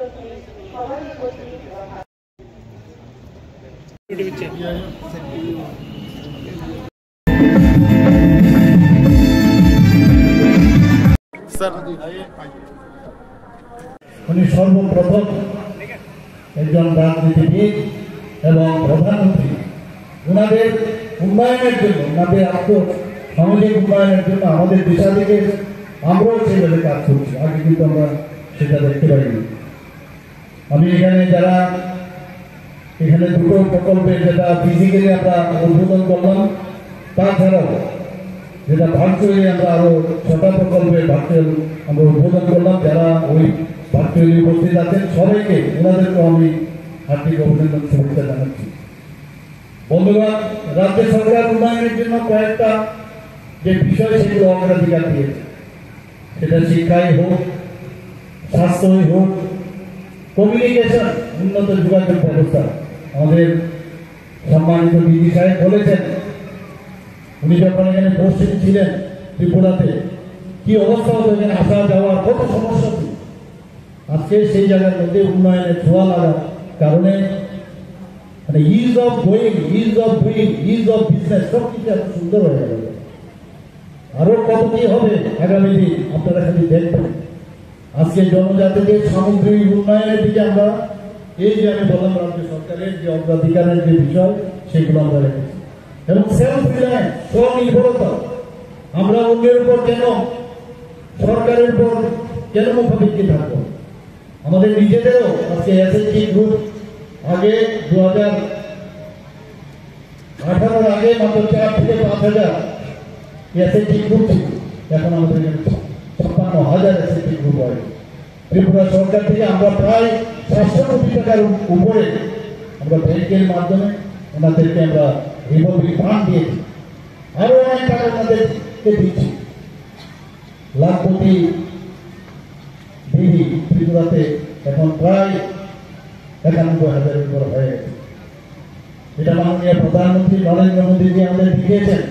প্রতি সবারই প্রতি উনি সর্বপ্রথম একজন রাজনীতিবিদ এবং প্রধানমন্ত্রী ওনাদের উন্নয়নের জন্য ওনাদের সামাজিক উন্নয়নের জন্য আমাদের দিশা থেকে আমরাও সেইভাবে কাজ করছি। আগে কিন্তু আমরা সেটা দেখতে পাইনি। আমি যারা এখানে দুটো প্রকল্পে যেটা ফিজিক্যালি আমরা উদ্বোধন করলাম, তাছাড়াও যেটা ভার্চুয়ালি আমরা আরো 6টা প্রকল্পে ভার্চুয়াল আমরা উদ্বোধন করলাম। যারা ওই ভার্চুয়ালি উপস্থিত আছেন সবাইকে ওনাদেরকেও আমি হার্দিক অভিনন্দন শুভেচ্ছা জানাচ্ছি। বন্ধুগণ, রাজ্য সরকার উন্নয়নের জন্য কয়েকটা যে বিষয় সেগুলো অগ্রাধিকার দিয়েছে, সেটা শিক্ষাই হোক, স্বাস্থ্যই হোক, কমিউনিকেশন, উন্নত যোগাযোগ ব্যবস্থা। আমাদের সম্মানিত দিদি সাহেব বলেছেন উনি যখন এখানে উপস্থিত ছিলেন ত্রিপুরাতে কি অবস্থা হতো, এখানে আসা যাওয়ার কত সমস্যা ছিল। আজকে সেই জায়গার মধ্যে উন্নয়নের ছোঁয়া লাগার কারণে মানে is of going, is of doing, is of business সবকিছু এত সুন্দর হয়ে গেল। আরো কত কি হবে আগামী দিন আপনারা খালি দেখবেন। আজকে জনজাতিকে সামগ্রিক উন্নয়নের দিকে আমরা এই যে আমি বললাম রাজ্য সরকারের যে অগ্রাধিকারের যে বিষয় সেগুলো আমরা রেখেছি। এবং সেলফ রিলায়েন্স, স্বনির্ভরতা। আমরা অন্যের উপর কেন, সরকারের উপর কেন মুখাপেক্ষি থাকবো? আমাদের নিজেদেরও আজকে এসএসজি গ্রুপ আগে 2018 আগে মাত্র 4 থেকে 5,000 এসএসজি গ্রুপ ছিল। এখন আমাদের 56,000 এসএসজি গ্রুপ হয়। ত্রিপুরা সরকার থেকে আমরা প্রায় 700 কোটি টাকার উপরে আমরা ব্যাংকের মাধ্যমে ওনাদেরকে আমরা রিভলভিং ফান্ড দিয়েছি। আরো অনেক টাকা ওনাদেরকে দিচ্ছি। লাখপতি দিদি ত্রিপুরাতে এখন প্রায় 91,000-এর উপর হয়ে গেছে। এটা মাননীয় প্রধানমন্ত্রী নরেন্দ্র মোদীজি আমাদের দেখিয়েছেন।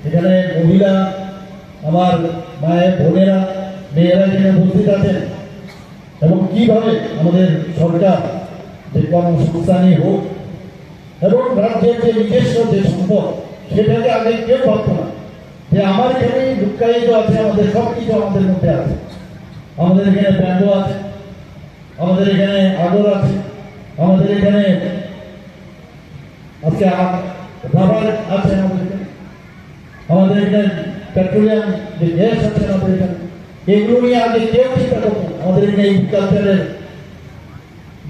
এখানে মহিলা, আমার মায়ের বোনেরা, মেয়েরা এখানে উপস্থিত আছেন এবং কিভাবে আমাদের সরকার যে কর্মসংস্থানই হোক এবং রাজ্যের যে নিজস্ব যে সম্পদ সেটাকে আগে কেউ ভাবত না যে আমার এখানে লুকায়িত আছে, আমাদের সবকিছু আমাদের মধ্যে আছে। আমাদের এখানে ব্যাম্বো আছে, আমাদের এখানে আগর আছে, আমাদের এখানে আজকে রাবার আছে, আমাদের এখানে পেট্রোলিয়াম যে গ্যাস আছে আমাদের এখানে। এগুলো নিয়ে আগে কেউ চিন্তা করতো। আমাদের এখানে এগ্রিকালচারের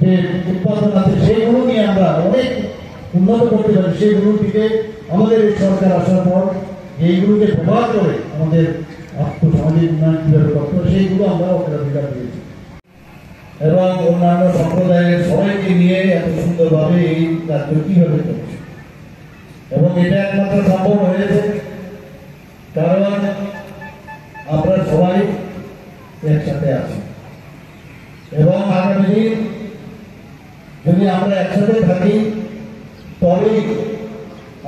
যে উৎপাদন আছে সেইগুলো নিয়ে আমরা অনেক উন্নত করতে পারি। সেইগুলোর দিকে আমাদের এই সরকার আসার পর এইগুলোকে ব্যবহার করে আমাদের আর্থসামাজিক উন্নয়ন কিভাবে করতে হবে সেইগুলো আমরা অগ্রাধিকার দিয়েছি। এবং অন্যান্য সম্প্রদায়ের সবাইকে নিয়ে এত সুন্দরভাবে এই রাজ্য কিভাবে চলছে। এবং এটা একমাত্র সম্ভব হয়েছে কারণ আমরা সবাই একসাথে আছি। এবং আগামী দিন যদি আমরা একসাথে থাকি তবেই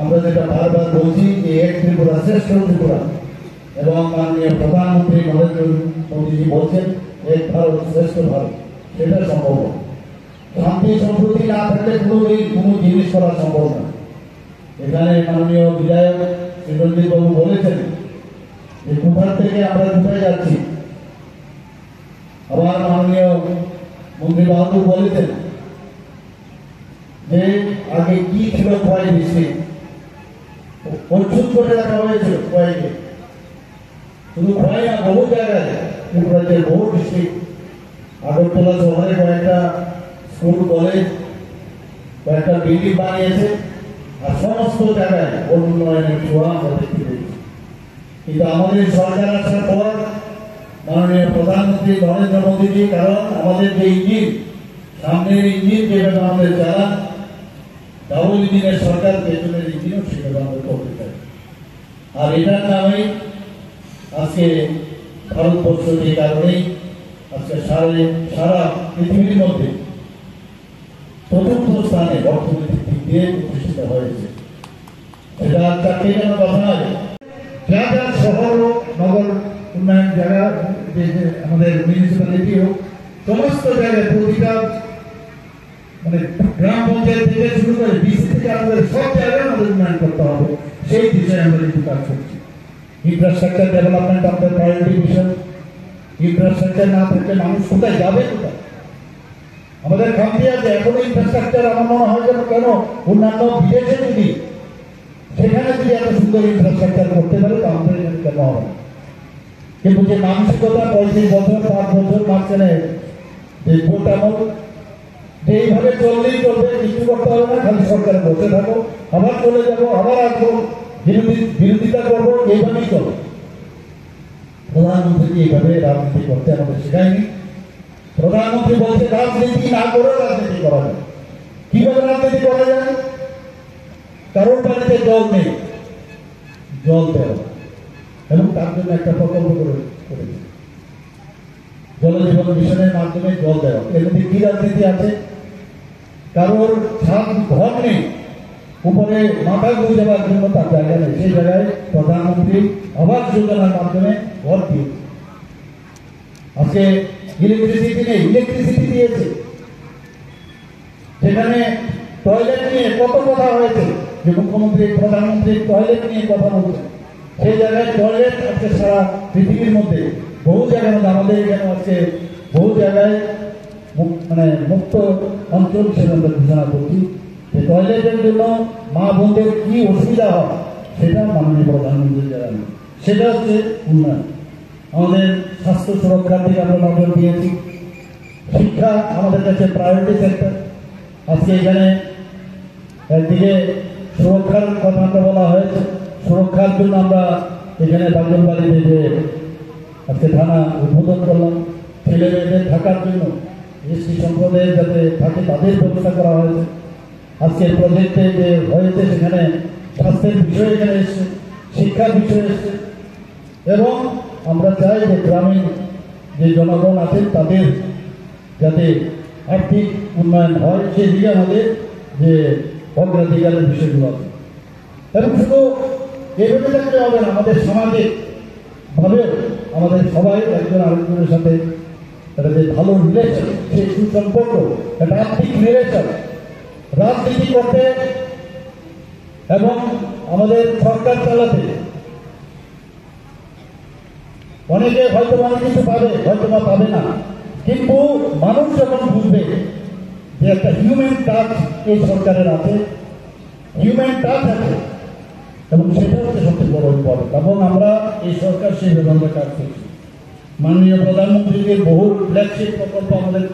আমরা যেটা বারবার বলছি যে এক ত্রিপুরা শ্রেষ্ঠ ত্রিপুরা, এবং মাননীয় প্রধানমন্ত্রী নরেন্দ্র মোদীজি বলছেন এক ভারত শ্রেষ্ঠ ভারত, সেটা সম্ভব। শান্তি সম্প্রতি না থাকলে কোনো জিনিস করা সম্ভব না। এখানে মাননীয় বিধায়ক চিরঞ্জিত বাবু বলেছেন যে কোথার থেকে আমরা কোথায় যাচ্ছি। আবার মাননীয় মন্ত্রী বাহাদুর বলেছেন যে আগে কি ছিল খোয়াই ডিস্ট্রিক্ট, প্রচুর করে রাখা হয়েছিল খোয়াইকে। শুধু খোয়াই না, বহু জায়গায় ত্রিপুরার বহু ডিস্ট্রিক্ট, আগরতলা শহরে কয়েকটা স্কুল, কলেজ, কয়েকটা বিল্ডিং বানিয়েছে। আর সমস্ত জায়গায় উন্নয়নের ছোঁয়া আমরা দেখতে পেয়েছি। কিন্তু আমাদের সরকার আসার পর মাননীয় প্রধানমন্ত্রী নরেন্দ্র মোদীজি, কারণ আমাদের যে ইঞ্জিন, সামনের ইঞ্জিন যেভাবে আমাদের চালান, ডাবল ইঞ্জিনের সরকার, পেছনের ইঞ্জিনও সেভাবে আমাদের করতে চাই। আর এটার নামেই আজকে ভারতবর্ষ যে কারণেই আজকে সারা পৃথিবীর মধ্যে চতুর্থ স্থানে অর্থনৈতিক দিক দিয়ে প্রতিষ্ঠিত হয়েছে। এটা চারটে কেন কথা নয়, যা শহর নগর উন্নয়ন জায়গা, আমাদের মিউনিসিপ্যালিটি হোক, সমস্ত জায়গায় প্রতিটা মানে গ্রাম পঞ্চায়েত থেকে শুরু করে ডিসি থেকে আমাদের সব জায়গায় আমাদের উন্নয়ন করতে হবে, সেই বিষয়ে আমরা কিন্তু কাজ করছি। ইনফ্রাস্ট্রাকচার ডেভেলপমেন্ট আমাদের প্রায়োরিটি বিষয়। ইনফ্রাস্ট্রাকচার না থাকলে মানুষ কোথায় যাবে, কোথায়? আমাদের খামতি আছে এখনো ইনফ্রাস্ট্রাকচার। আমার মনে হয় যেন কেন অন্যান্য বিদেশে যদি সেখানে যদি এত সুন্দর ইনফ্রাস্ট্রাকচার করতে পারে তো আমাদের এখানে কেন হবে? কিন্তু যে মানসিকতা 35 বছর 5 বছর মাঝখানে যে ভোট আমল যে এইভাবে চললেই চলবে, কিছু করতে হবে না, খালি সরকারে বসে থাকো, আবার চলে যাবো, আবার আসবো, বিরোধিতা করবো, এইভাবেই চলবে। প্রধানমন্ত্রী এইভাবে রাজনীতি করতে আমাদের শেখায়নি। প্রধানমন্ত্রী বলছে রাজনীতি না করে রাজনীতি করা যায়। কিভাবে রাজনীতি করা যায়? কারোর বাড়িতে জল নেই, জল দেওয়া, এবং তার জন্য একটা প্রকল্প করেছে জল জীবন মিশনের মাধ্যমে জল দেওয়া। এর মধ্যে কি রাজনীতি আছে? কারোর ছাদ ঘর নেই, উপরে মাথা গুঁজে যাওয়ার জন্য তার জায়গা নেই, সেই জায়গায় প্রধানমন্ত্রী আবাস যোজনার মাধ্যমে ঘর দিয়েছে। আজকে ইলেকট্রিসিটি নেই, ইলেকট্রিসিটি দিয়েছে। সেখানে টয়লেট নিয়ে কত কথা হয়েছে, যে মুখ্যমন্ত্রী প্রধানমন্ত্রী টয়লেট নিয়ে কথা বলছেন, সেই জায়গায় টয়লেট আজকে সারা পৃথিবীর মধ্যে বহু জায়গায়, আমাদের এখানে আজকে বহু জায়গায় মানে মুক্ত অঞ্চল হিসেবে আমরা ঘোষণা করছি যে টয়লেটের জন্য মা বোনদের কি অসুবিধা হয় সেটা মাননীয় প্রধানমন্ত্রী জানান। সেটা হচ্ছে উন্নয়ন। আমাদের স্বাস্থ্য সুরক্ষার দিকে আমরা নজর দিয়েছি। শিক্ষা আমাদের কাছে প্রায়োরিটি সেক্টর। আজকে এখানে একদিকে সুরক্ষার কথা বলা হয়েছে, সুরক্ষার জন্য আমরা এখানে বাগলবাড়িতে যে আজকে থানা উদ্বোধন করলাম। ছেলে মেয়েদের থাকার জন্য এসটি সম্প্রদায়ের যাতে থাকে তাদের ব্যবস্থা করা হয়েছে। আজকের প্রজেক্টে যে হয়েছে সেখানে স্বাস্থ্যের বিষয় এখানে এসছে, শিক্ষার বিষয় এসছে, এবং আমরা চাই যে গ্রামীণ যে জনগণ আছেন তাদের যাতে আর্থিক উন্নয়ন হয় সেদিকে আমাদের যে অগ্রাধিকারের বিষয়গুলো আছে। এবং শুধু এভাবে থাকলে হবে না, আমাদের সামাজিক ভাবেও আমাদের সবাই একজন আরেকজনের সাথে একটা যে ভালো রিলেশন, সেই সুসম্পর্ক, একটা আর্থিক রিলেশন, রাজনীতি করতে এবং আমাদের সরকার চালাতে অনেকে হয়তো অনেক কিছু পাবে, হয়তো বা পাবে না, কিন্তু মানুষ যখন বুঝবে যে একটা হিউম্যান টাচ এই সরকারের আছে, হিউম্যান টাচ আছে, এবং সেটা হচ্ছে সবচেয়ে বড় ইম্পর্টেন্ট। এবং আমরা এই সরকার সেই ব্যবস্থা কাজ করছি। মাননীয় প্রধানমন্ত্রীকে বহু ফ্ল্যাগশিপ প্রকল্প আমাদের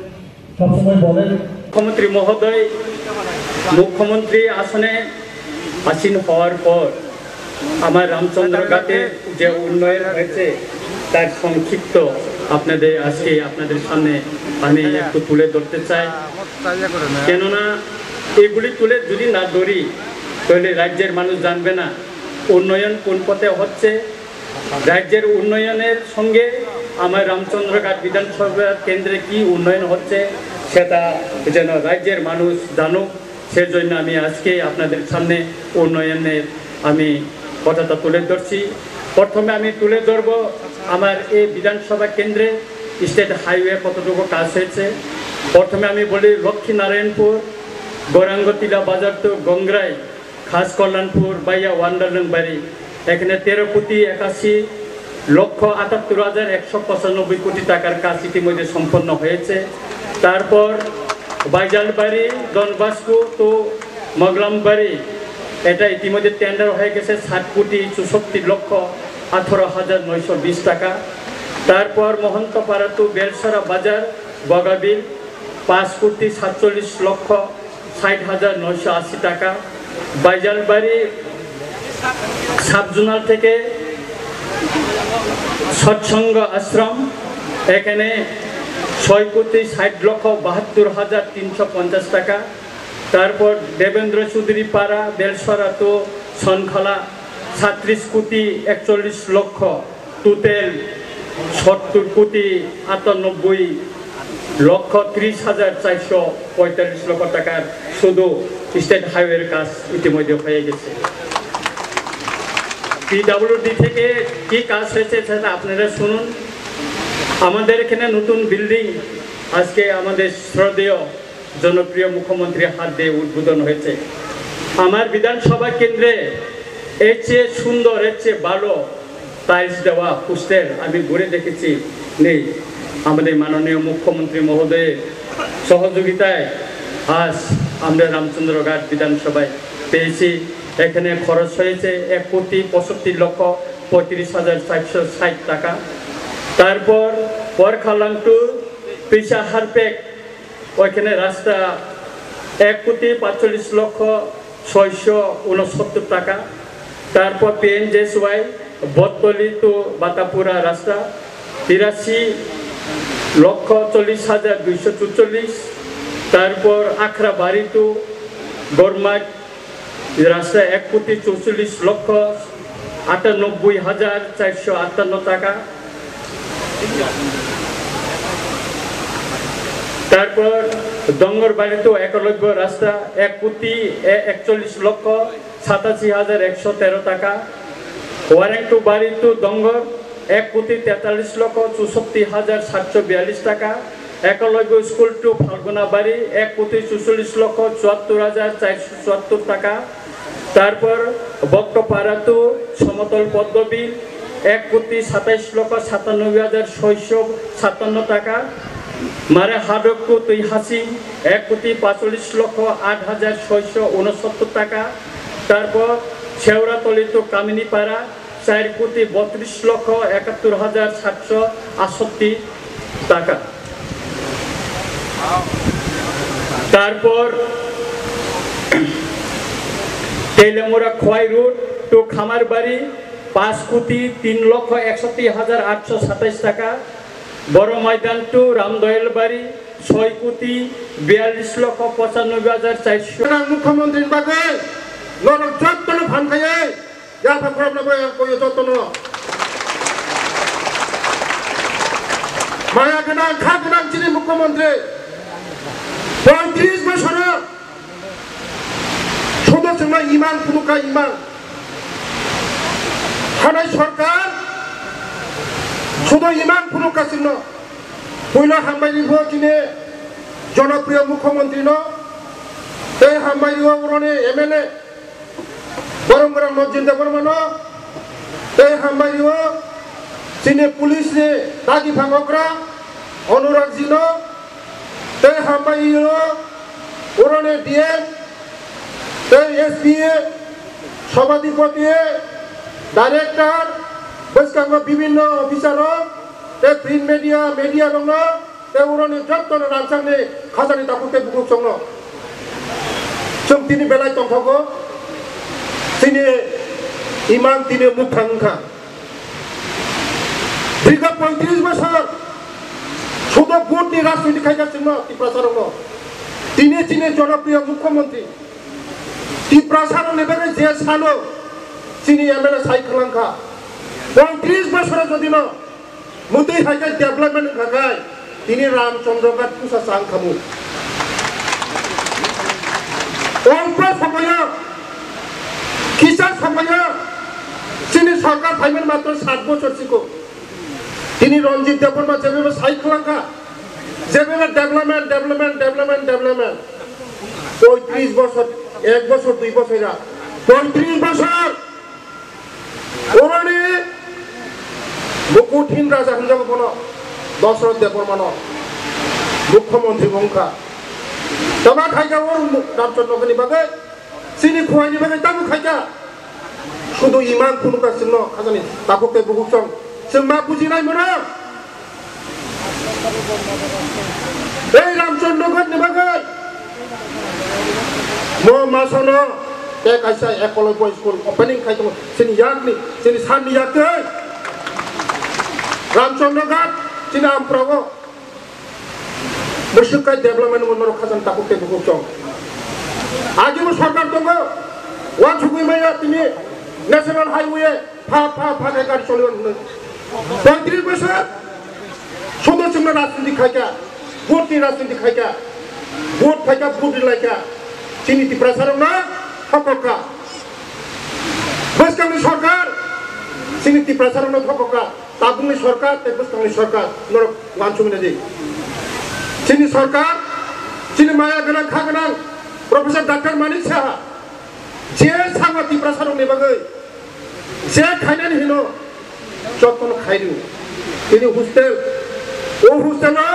সবসময় বলেন। মুখ্যমন্ত্রী মহোদয় মুখ্যমন্ত্রী আসনে আসীন হওয়ার পর আমার রামচন্দ্রঘাটে যে উন্নয়ন হয়েছে তার সংক্ষিপ্ত আপনাদের আজকে আপনাদের সামনে আমি একটু তুলে ধরতে চাই। কেননা এগুলি তুলে যদি না ধরি তাহলে রাজ্যের মানুষ জানবে না উন্নয়ন কোন পথে হচ্ছে। রাজ্যের উন্নয়নের সঙ্গে আমার রামচন্দ্রঘাট বিধানসভা কেন্দ্রে কি উন্নয়ন হচ্ছে সেটা যেন রাজ্যের মানুষ জানুক, সেজন্য আমি আজকে আপনাদের সামনে উন্নয়নের আমি কথাটা তুলে ধরছি। প্রথমে আমি তুলে ধরব আমার এই বিধানসভা কেন্দ্রে স্টেট হাইওয়ে কতটুকু কাজ হয়েছে। প্রথমে আমি বলি লক্ষ্মীনারায়ণপুর, গৌরাঙ্গতিলা বাজার তো গঙ্গরাই, খাস কল্যাণপুর, বাইয়া ওয়ান্ডারলং বাড়ি, এখানে 13,81,78,195 কোটি টাকার কাজ ইতিমধ্যে সম্পন্ন হয়েছে। তারপর বাইজালবাড়ি, ডনবাস্কো তো মগলামবাড়ি, এটা ইতিমধ্যে টেন্ডার হয়ে গেছে 7,64,18,920 টাকা। তারপর মহন্তপাড়া টু বেলসরা বাজার বগাবিল 5,47,60,980 টাকা। বাইজালবাড়ি সাবজোনাল থেকে সৎসঙ্গ আশ্রম, এখানে 6,60,72,350 টাকা। তারপর দেবেন্দ্র চৌধুরী পাড়া বেলসরা তো সনখলা 37,41,00,000, টুতেল 70,98,30,445 টাকার শুধু স্টেট হাইওয়ের কাজ ইতিমধ্যে হয়ে গেছে। পিডব্লিউডি থেকে কি কাজ হয়েছে সেটা আপনারা শুনুন। আমাদের এখানে নতুন বিল্ডিং আজকে আমাদের শ্রদ্ধেয় জনপ্রিয় মুখ্যমন্ত্রীর হাত দিয়ে উদ্বোধন হয়েছে। আমার বিধানসভা কেন্দ্রে এর চেয়ে সুন্দর, এর চেয়ে ভালো টাইলস দেওয়া পোস্টার আমি ঘুরে দেখেছি নেই। আমাদের মাননীয় মুখ্যমন্ত্রী মহোদয়ের সহযোগিতায় আজ আমরা রামচন্দ্রঘাট বিধানসভায় পেয়েছি। এখানে খরচ হয়েছে 1,65,35,460 টাকা। তারপর পরখালাম টু পিসা হারপেক ওইখানে রাস্তা 1,45,669 টাকা। তারপর PNJSY বটতলি টু বাতাপুরা রাস্তা 83,40,244। তারপর আখড়াবাড়ি টু গরমাট রাস্তা 1,94,98,458 টাকা। তারপর দঙ্গরবাড়ি টু একলব্য রাস্তা 1,41,87,113 টাকা। ওয়ারেং টু বাড়ি টু দঙ্গর 1,43,64,742 টাকা। একলব্য স্কুল টু ফাল্গুনাবাড়ি 1,44,74,474 টাকা। তারপর বক্তপাড়া টু সমতল পদ্মবিল 1,27,97,657 টাকা। মারে হাডক টু তুইহাসি 1,45,08,669 টাকা। তারপর শেওড়াতলি টু কামিনীপাড়া 4,32,71,768 টাকা। তারপর তেলেমুরা খোয়াই রোড টু খামারবাড়ি 5,03,61,827 টাকা। বড় ময়দান টু রামদয়াল বাড়ি 6,42,95,400। মুখ্যমন্ত্রী বাগে নরক যত্ন ফান খাইয়ে যাফা খরব না কই যত্ন মায়া গোনাং খা গোনাং যিনি মুখ্যমন্ত্রী 35 বছর সদস্য ইমান ফুনুকা ইমান হানাই সরকার শুধু ইমান ফুনুকা চিহ্ন পয়লা হামবাইনি যিনি জনপ্রিয় মুখ্যমন্ত্রী এই হামবাইনি উনি MLA গরম গরম মসজিদ বর্মান এই হামবাইনি যিনি পুলিশ দাগি ভাঙকরা অনুরাগ জিন এই হামবাইনি উনি DM এই SP সভাধিপতি ডাইরেক্টর বৈষ্ণব বিভিন্ন অফিসার প্রিন্ট মিডিয়া দङ उरनि जत्तनो रामसांनि खाजानि दाखुते बुकुक संग जों दिनै बेलाय दंथागो दिनै इमान दिनै मुखांखा दीर्घ 35 বছর শুধু ভোটনি রাজনীতি খাইগাसिनो ত্রিপুরাসারङ दिनै दिनै জনপ্রিয় মুখ্যমন্ত্রী ত্রিপুরাসারङ নেবে যে সানো চিনি MLA সাইখলাংখা 35 বছর যদি না মুতেই হাইকা ডেভেলপমেন্ট খাগায় তিনি রামচন্দ্রঘাট পুষা চাং খামু অল্প সময় খিসার সময় তিনি সরকার ফাইমেন মাত্র 7 বছর শিখো তিনি রঞ্জিত দেববর্মা যেভাবে সাইখলাঙ্কা যেভাবে ডেভেলপমেন্ট 35 বছর 1 বছর 2 বছর 35 বছর ওরানি মুকুটহীন রাজা হিনজাব কোন দশরথ দেববর্মান মুখ্যমন্ত্রী বংখা তবা খাইকা ও রামচন্দ্রকে বাগে চিনি খুয়াইনি বাগে তাবু খাইকা শুধু ইমান ফুনুকা চিহ্ন খাজানি তাকুকে বুকুসং जों मा बुजिनाय मोनो এই রামচন্দ্রঘাট নিবাগै मो मासनो ते कायसा एकलव्य स्कुल ओपनिंग खाइतो सिनि याकनि सिनि साननि याकै रामचंद्रघाट सिनि आमफ्रागो मुसुकाय डेभलपमेंट मनरो खाजान ताकुके बुकुसं आजिबो सरकार दङ वा छुगुइमाया तिनि नेशनल हाइवे फा गाड़ी चलियो 35 বছর সদস্য রাজনীতি খাইকা ভোট রাজনীতি খাইকা ভোট ফাইকা ভোট লাইকা চিনি ত্রিপুরাসারং না হককা বৈষ্ণবী সরকার চিনি ত্রিপুরাসারং না হককা তাবুংনি সরকার তেবুষ্কাংনি সরকার নরক ওয়ানসুমিনা জি sini सरकार sini maya ganang kha ganang Profesor Dr. Manik Saha je sangwa tipra sarong ni bagai je khainan hino jotno khairu tini hostel o hostel na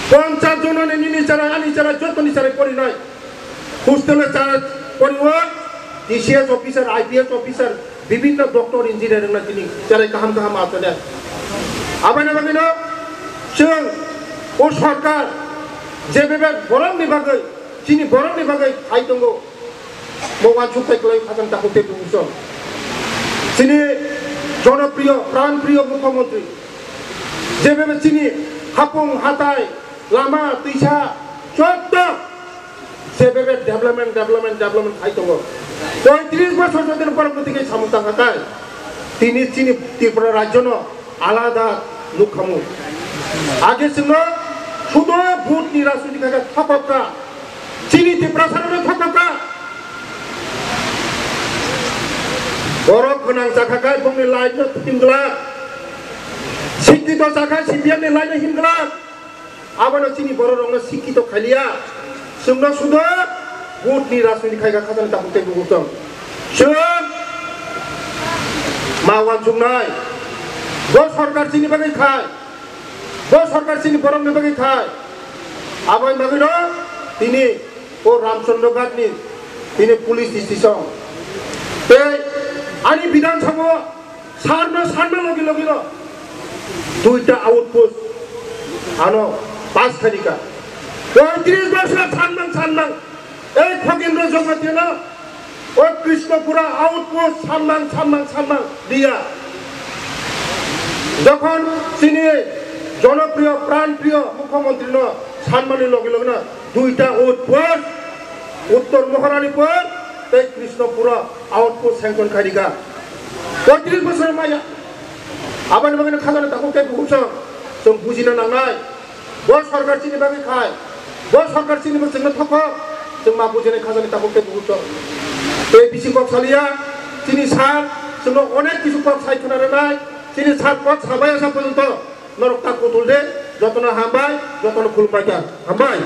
50 জন ni chara ani chara jotno ni chara pori nai hostel e chara poriwar DCS officer IPS officer বিভিন্ন doctor engineering না তিনি যারা কাহাম কাহাম আছে না আবাইনা বাগিনা जों ও সরকার যেভাবে বরং বিভাগে চিনি বরং বিভাগে খাই দङ মওয়ান সুপাই কলাই খাজান তাকুতে বুঝছো চিনি জনপ্রিয় প্রাণপ্রিয় মুখ্যমন্ত্রী যেভাবে চিনি হাপং হাতাই লামা তুইসা চত্ব সেভাবে ডেভেলপমেন্ট খাই দङ 35 বছর ধরে পরবর্তীকে সামুতা হাতায় তিনি চিনি ত্রিপুরা রাজ্য আলাদা মুখ্যমন্ত্রী আগে ছিল শুধু ভোট নিরাশনী কাকা থাকা চিনি ত্রিপুরা সারানো থাকা বড় গোনাং জায়গায় বংনি লাইন হিমগ্লা শিক্ষিত জায়গায় সিপিএমনি লাইন হিমগ্লা আবারও চিনি বড় রঙের শিক্ষিত খালিয়া जोंना শুধু ভোট নিরাশনী কাকা খাজান তাকুতে বুঝছো जों মাওয়ান জুমনাই বড় সরকার চিনি বাগै খায় বড় সরকার চিনি বরং বাগै খায় আবাই বাগিনো তিনি ও রামচন্দ্র গাটনি তিনি পুলিশ স্টেশন তে আনি বিধানসভা সারনা লগিল দুইটা আউটপোস্ট আনো 5 তারিখা 35 বছর সানমান এই খগেন্দ্র জগতে না ও কৃষ্ণপুরা আউটপোস্ট সানমান দিয়া যখন তিনি জনপ্রিয় প্রাণপ্রিয় মুখ্যমন্ত্রী সম্মানের লগে লগে না দুইটা আউটপোস্ট উত্তর মহারানীপুর এই কৃষ্ণপুরা আউটপোস্ট স্যাংশন খারিকা 35 বছর মায়া আবার বাগানে খাজানা তাকুতে বুঝছো जों বুঝিনা নাঙাই বড় সরকার চিনি বাগै খায় বড় সরকার চিনি जोंनो থাক जों মা বুঝিনা খাজানা তাকুতে বুঝছো এই বিসি কক্সালিয়া চিনি সার जोंनो অনেক কিছু পথ সাইখনা নাই চিনি সার পথ সাবাই আসা পর্যন্ত নরকটা কুতুল দে যতনা হামবাই যতনা খুলপাইটা হামবাই